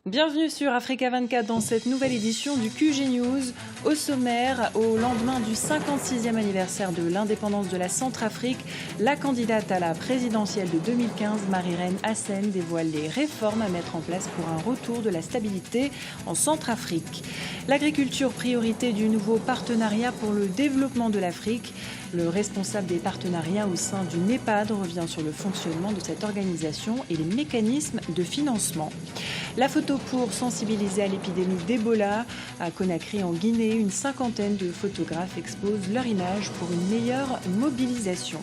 Bienvenue sur Africa 24 dans cette nouvelle édition du QG News. Au sommaire, au lendemain du 56e anniversaire de l'indépendance de la Centrafrique, la candidate à la présidentielle de 2015, Marie-Reine Hassen, dévoile les réformes à mettre en place pour un retour de la stabilité en Centrafrique. L'agriculture, priorité du nouveau partenariat pour le développement de l'Afrique. Le responsable des partenariats au sein du NEPAD revient sur le fonctionnement de cette organisation et les mécanismes de financement. La photo pour sensibiliser à l'épidémie d'Ebola. À Conakry, en Guinée, une cinquantaine de photographes exposent leur image pour une meilleure mobilisation.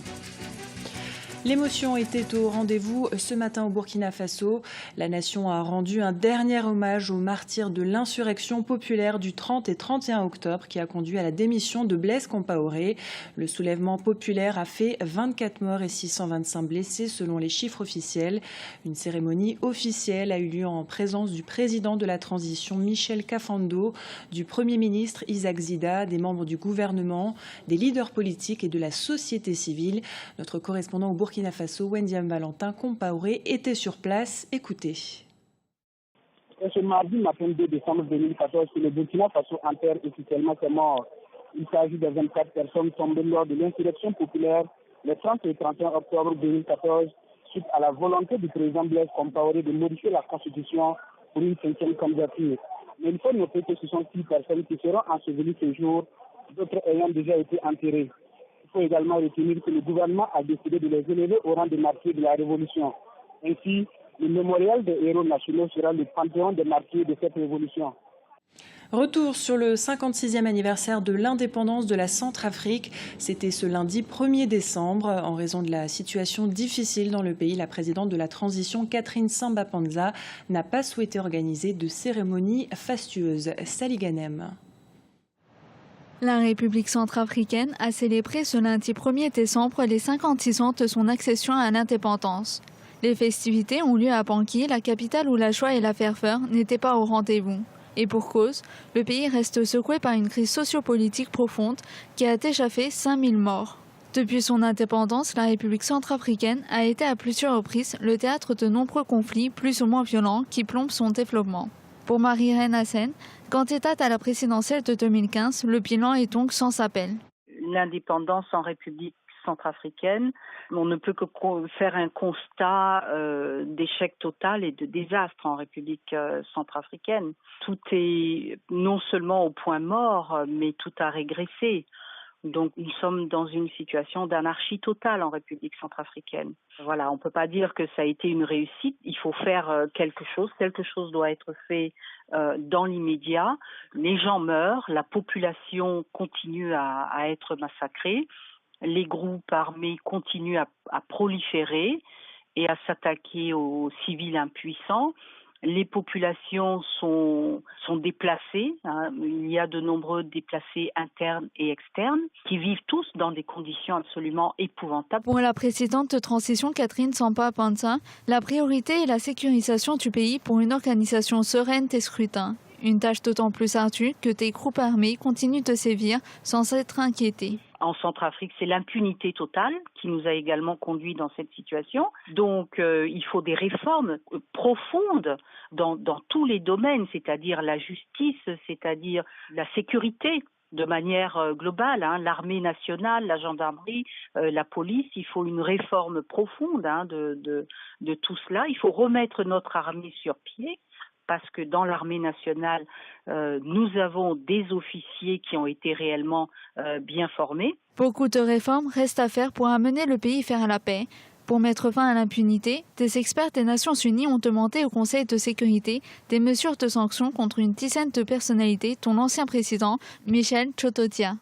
L'émotion était au rendez-vous ce matin au Burkina Faso. La nation a rendu un dernier hommage aux martyrs de l'insurrection populaire du 30 et 31 octobre qui a conduit à la démission de Blaise Compaoré. Le soulèvement populaire a fait 24 morts et 625 blessés selon les chiffres officiels. Une cérémonie officielle a eu lieu en présence du président de la transition Michel Kafando, du Premier ministre Isaac Zida, des membres du gouvernement, des leaders politiques et de la société civile. Notre correspondant au Burkina Faso, Wendiam Valentin Compaoré, était sur place. Écoutez. Ce mardi matin 2 décembre 2014, le Burkina Faso enterre officiellement ses morts. Il s'agit de 24 personnes tombées lors de l'insurrection populaire le 30 et 31 octobre 2014 suite à la volonté du président Blaise Compaoré de modifier la constitution pour une 5e candidature. Mais il faut noter que ce sont 6 personnes qui seront ensevelies ce jour, d'autres ayant déjà été enterrées. Il faut également retenir que le gouvernement a décidé de les élever au rang de martyrs de la Révolution. Ainsi, le mémorial des héros nationaux sera le panthéon des martyrs de cette révolution. Retour sur le 56e anniversaire de l'indépendance de la Centrafrique. C'était ce lundi 1er décembre. En raison de la situation difficile dans le pays, la présidente de la transition, Catherine Samba-Panza, n'a pas souhaité organiser de cérémonie fastueuse. Sally Ganem. La République centrafricaine a célébré ce lundi 1er décembre les 56 ans de son accession à l'indépendance. Les festivités ont lieu à Bangui, la capitale où la joie et la ferveur n'étaient pas au rendez-vous. Et pour cause, le pays reste secoué par une crise sociopolitique profonde qui a déjà fait 5000 morts. Depuis son indépendance, la République centrafricaine a été à plusieurs reprises le théâtre de nombreux conflits plus ou moins violents qui plombent son développement. Pour Marie-Reine Hassen, candidate à la présidentielle de 2015, le bilan est donc sans appel. L'indépendance en République centrafricaine, on ne peut que faire un constat d'échec total et de désastre en République centrafricaine. Tout est non seulement au point mort, mais tout a régressé. Donc nous sommes dans une situation d'anarchie totale en République centrafricaine. Voilà, on ne peut pas dire que ça a été une réussite, il faut faire quelque chose doit être fait dans l'immédiat. Les gens meurent, la population continue à être massacrée, les groupes armés continuent à proliférer et à s'attaquer aux civils impuissants. Les populations sont déplacées, il y a de nombreux déplacés internes et externes qui vivent tous dans des conditions absolument épouvantables. Pour la présidente de transition Catherine Samba-Panza, la priorité est la sécurisation du pays pour une organisation sereine des scrutins. Une tâche d'autant plus ardue que des groupes armés continuent de sévir sans être inquiétés. En Centrafrique, c'est l'impunité totale qui nous a également conduit dans cette situation. Donc, il faut des réformes profondes dans tous les domaines, c'est-à-dire la justice, c'est-à-dire la sécurité de manière globale, l'armée nationale, la gendarmerie, la police. Il faut une réforme profonde de tout cela. Il faut remettre notre armée sur pied. Parce que dans l'armée nationale, nous avons des officiers qui ont été réellement bien formés. Beaucoup de réformes restent à faire pour amener le pays vers la paix. Pour mettre fin à l'impunité, des experts des Nations Unies ont demandé au Conseil de sécurité des mesures de sanctions contre une dizaine de personnalités, dont l'ancien président Michel Djotodia.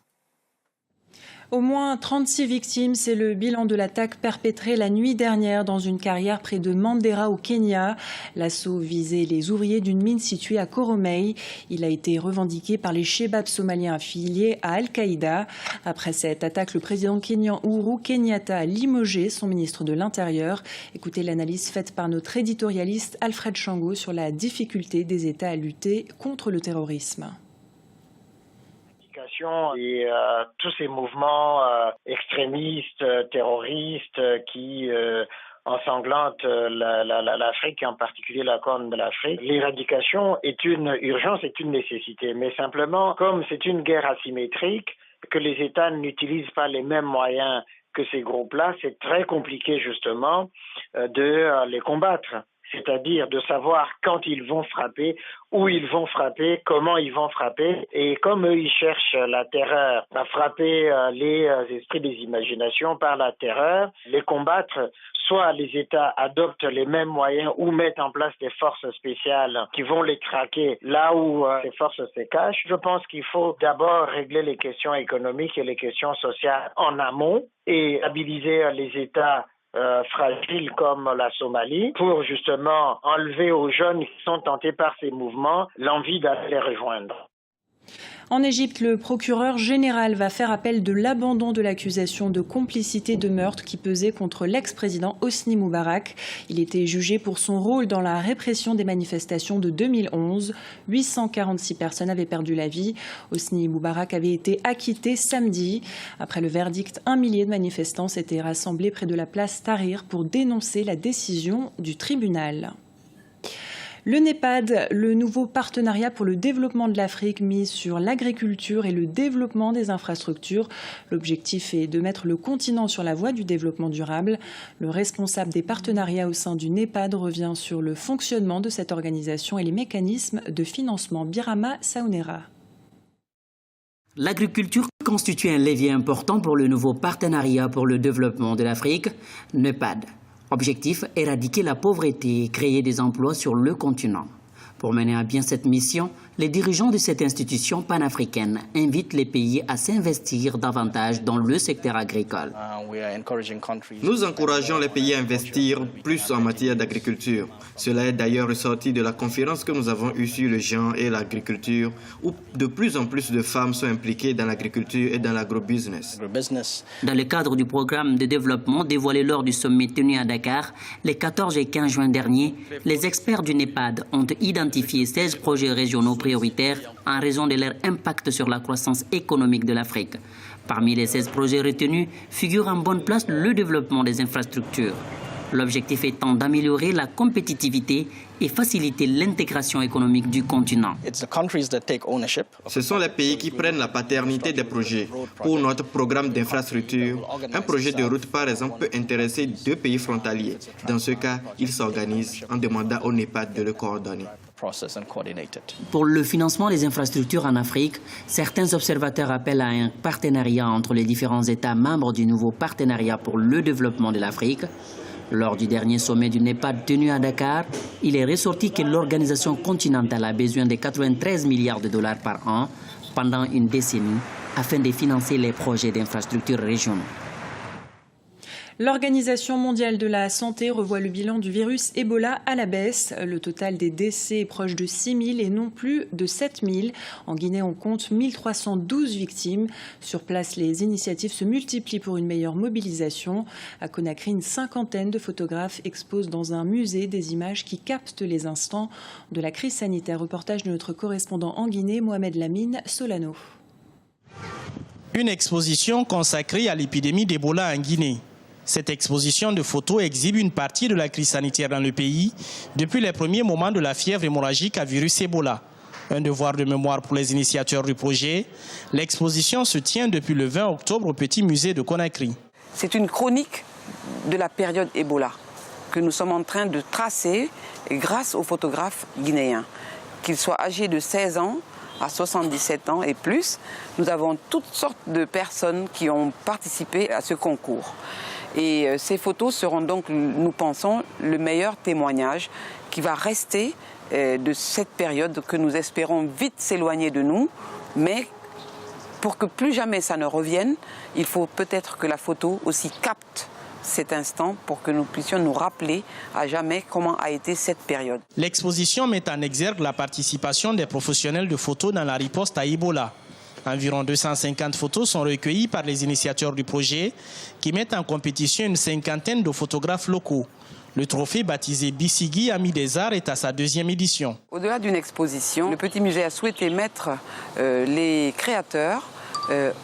Au moins 36 victimes, c'est le bilan de l'attaque perpétrée la nuit dernière dans une carrière près de Mandera au Kenya. L'assaut visait les ouvriers d'une mine située à Koromey. Il a été revendiqué par les Chebabs somaliens affiliés à Al-Qaïda. Après cette attaque, le président kenyan Uhuru Kenyatta a limogé son ministre de l'Intérieur. Écoutez l'analyse faite par notre éditorialiste Alfred Chango sur la difficulté des États à lutter contre le terrorisme. Et tous ces mouvements extrémistes, terroristes qui ensanglante l'Afrique, et en particulier la Corne de l'Afrique. L'éradication est une urgence, est une nécessité. Mais simplement, comme c'est une guerre asymétrique, que les États n'utilisent pas les mêmes moyens que ces groupes-là, c'est très compliqué justement de les combattre. C'est-à-dire de savoir quand ils vont frapper, où ils vont frapper, comment ils vont frapper. Et comme eux, ils cherchent la terreur, à frapper les esprits des imaginations par la terreur, les combattre, soit les États adoptent les mêmes moyens ou mettent en place des forces spéciales qui vont les traquer là où ces forces se cachent. Je pense qu'il faut d'abord régler les questions économiques et les questions sociales en amont et habiliser les États fragiles comme la Somalie pour justement enlever aux jeunes qui sont tentés par ces mouvements l'envie d'aller les rejoindre. En Égypte, le procureur général va faire appel de l'abandon de l'accusation de complicité de meurtre qui pesait contre l'ex-président Hosni Moubarak. Il était jugé pour son rôle dans la répression des manifestations de 2011. 846 personnes avaient perdu la vie. Hosni Moubarak avait été acquitté samedi. Après le verdict, 1 millier de manifestants s'étaient rassemblés près de la place Tahrir pour dénoncer la décision du tribunal. Le NEPAD, le nouveau partenariat pour le développement de l'Afrique, mise sur l'agriculture et le développement des infrastructures. L'objectif est de mettre le continent sur la voie du développement durable. Le responsable des partenariats au sein du NEPAD revient sur le fonctionnement de cette organisation et les mécanismes de financement. Birama Saounera. L'agriculture constitue un levier important pour le nouveau partenariat pour le développement de l'Afrique, NEPAD. Objectif, éradiquer la pauvreté et créer des emplois sur le continent. Pour mener à bien cette mission, les dirigeants de cette institution panafricaine invitent les pays à s'investir davantage dans le secteur agricole. Nous encourageons les pays à investir plus en matière d'agriculture. Cela est d'ailleurs ressorti de la conférence que nous avons eue sur le genre et l'agriculture, où de plus en plus de femmes sont impliquées dans l'agriculture et dans l'agrobusiness. Dans le cadre du programme de développement dévoilé lors du sommet tenu à Dakar, les 14 et 15 juin dernier, les experts du NEPAD ont identifié 16 projets régionaux prioritaires en raison de leur impact sur la croissance économique de l'Afrique. Parmi les 16 projets retenus figure en bonne place le développement des infrastructures. L'objectif étant d'améliorer la compétitivité et faciliter l'intégration économique du continent. Ce sont les pays qui prennent la paternité des projets. Pour notre programme d'infrastructure, un projet de route par exemple peut intéresser 2 pays frontaliers. Dans ce cas, ils s'organisent en demandant au NEPAD de le coordonner. Pour le financement des infrastructures en Afrique, certains observateurs appellent à un partenariat entre les différents États membres du nouveau partenariat pour le développement de l'Afrique. Lors du dernier sommet du NEPAD tenu à Dakar, il est ressorti que l'organisation continentale a besoin de 93 milliards de dollars par an pendant une décennie afin de financer les projets d'infrastructures régionaux. L'Organisation mondiale de la santé revoit le bilan du virus Ebola à la baisse. Le total des décès est proche de 6 000 et non plus de 7 000. En Guinée, on compte 1 312 victimes. Sur place, les initiatives se multiplient pour une meilleure mobilisation. À Conakry, une 50aine de photographes exposent dans un musée des images qui captent les instants de la crise sanitaire. Reportage de notre correspondant en Guinée, Mohamed Lamine Solano. Une exposition consacrée à l'épidémie d'Ebola en Guinée. Cette exposition de photos exhibe une partie de la crise sanitaire dans le pays depuis les premiers moments de la fièvre hémorragique à virus Ebola. Un devoir de mémoire pour les initiateurs du projet. L'exposition se tient depuis le 20 octobre au Petit Musée de Conakry. C'est une chronique de la période Ebola que nous sommes en train de tracer grâce aux photographes guinéens. Qu'ils soient âgés de 16 ans à 77 ans et plus, nous avons toutes sortes de personnes qui ont participé à ce concours. Et ces photos seront donc, nous pensons, le meilleur témoignage qui va rester de cette période que nous espérons vite s'éloigner de nous. Mais pour que plus jamais ça ne revienne, il faut peut-être que la photo aussi capte cet instant pour que nous puissions nous rappeler à jamais comment a été cette période. L'exposition met en exergue la participation des professionnels de photos dans la riposte à Ebola. Environ 250 photos sont recueillies par les initiateurs du projet qui mettent en compétition une 50aine de photographes locaux. Le trophée baptisé Bissigi Ami des Arts est à sa 2e édition. Au-delà d'une exposition, le Petit Musée a souhaité mettre les créateurs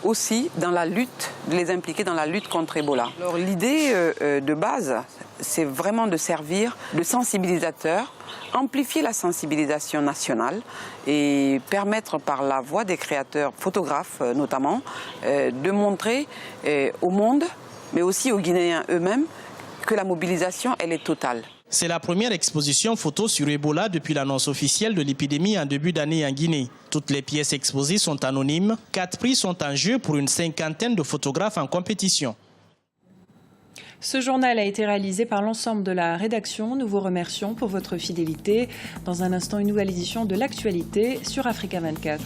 aussi dans la lutte, de les impliquer dans la lutte contre Ebola. Alors l'idée de base, c'est vraiment de servir de sensibilisateur, amplifier la sensibilisation nationale et permettre par la voix des créateurs, photographes notamment, de montrer au monde, mais aussi aux Guinéens eux-mêmes, que la mobilisation, elle est totale. C'est la première exposition photo sur Ebola depuis l'annonce officielle de l'épidémie en début d'année en Guinée. Toutes les pièces exposées sont anonymes. 4 prix sont en jeu pour une 50aine de photographes en compétition. Ce journal a été réalisé par l'ensemble de la rédaction. Nous vous remercions pour votre fidélité. Dans un instant, une nouvelle édition de l'actualité sur Africa 24.